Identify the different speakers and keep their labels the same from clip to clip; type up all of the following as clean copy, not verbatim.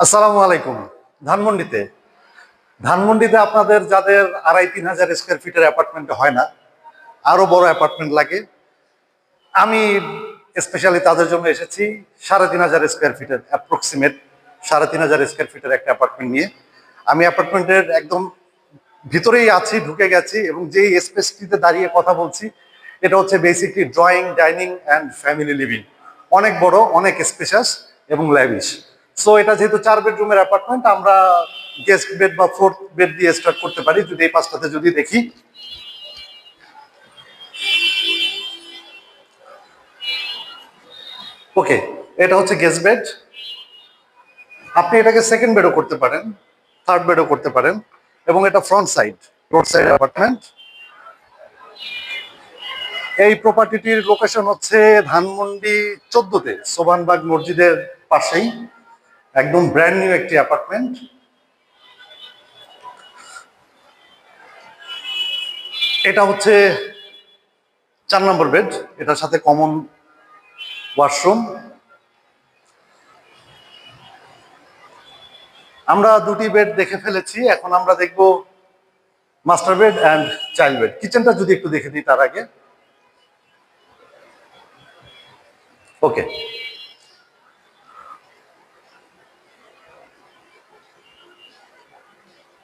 Speaker 1: আসসালামু আলাইকুম। ধানমন্ডিতে ধানমন্ডিতে আপনাদের যাদের 2,500-3,000 স্কোয়ার ফিটের অ্যাপার্টমেন্ট হয় না, আরো বড় অ্যাপার্টমেন্ট লাগে, আমি স্পেশালি তাদের জন্য এসেছি 3,500 স্কোয়ার ফিটের অ্যাপ্রক্সিমেট 3,500 স্কোয়ার ফিটের একটা অ্যাপার্টমেন্ট নিয়ে। আমি অ্যাপার্টমেন্টের একদম ভিতরেই আছি, ঢুকে গেছি এবং যেই স্পেসটিতে দাঁড়িয়ে কথা বলছি এটা হচ্ছে basically drawing, dining and family living. অনেক বড়, অনেক স্পেশাস এবং ল্যাভিশ। সো এটা যেহেতু 4 বেডরুমের অ্যাপার্টমেন্ট, আমরা গেস্ট বেড বা 4th বেড দিয়ে স্টার্ট করতে পারি। যদি এই পাশটাতে যদি দেখি, ওকে, এটা হচ্ছে গেস্ট বেড। আপনি এটাকে সেকেন্ড বেডও করতে পারেন, থার্ড বেডও করতে পারেন, এবং এটা front side, road side apartment. এই প্রপার্টিটির লোকেশন হচ্ছে ধানমন্ডি 14-তে, সোবানবাগ মসজিদের পাশেই। একদম ব্র্যান্ড নিউ একটি অ্যাপার্টমেন্ট। এটা হচ্ছে 4 নম্বর বেড, এটার সাথে কমন ওয়াশরুম। আমরা দুটি বেড দেখে ফেলেছি, এখন আমরা দেখব master bed and child bed. কিচেনটা যদি একটু দেখে দিই তার আগে। ওকে,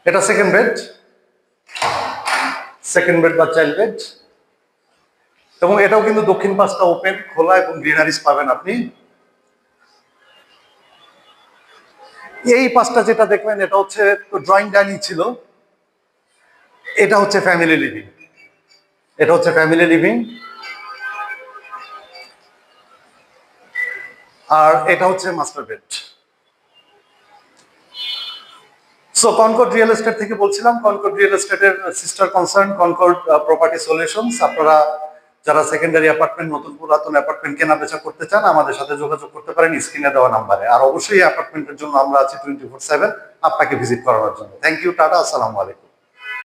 Speaker 1: এটা সেকেন্ড বেড বা চাইল্ড বেড, এবং এটাও কিন্তু দক্ষিণ পাশটা ওপেন, খোলা এবং গ্রিনারিস পাবেন আপনি। এই পাশটা যেটা দেখবেন এটা হচ্ছে ড্রয়িং ডাইনিং ছিল, এটা হচ্ছে ফ্যামিলি লিভিং। আর এটা হচ্ছে master bed. So Concord real estate থেকে বলছিলাম। কনকর্ড রিয়েল এস্টেটের sister concern Concord property solutions. আপনারা যারা সেকেন্ডারি অ্যাপার্টমেন্ট, নতুন পুরাতন অ্যাপার্টমেন্ট কেনা বেচা করতে চান, আমাদের সাথে যোগাযোগ করতে পারেন স্ক্রিনে দেওয়া নাম্বারে। আর অবশ্যই অ্যাপার্টমেন্টের জন্য আমরা আছি 24/7 আপনাকে ভিজিট করার জন্য। থ্যাংক ইউ, টাটা, আসসালামু আলাইকুম।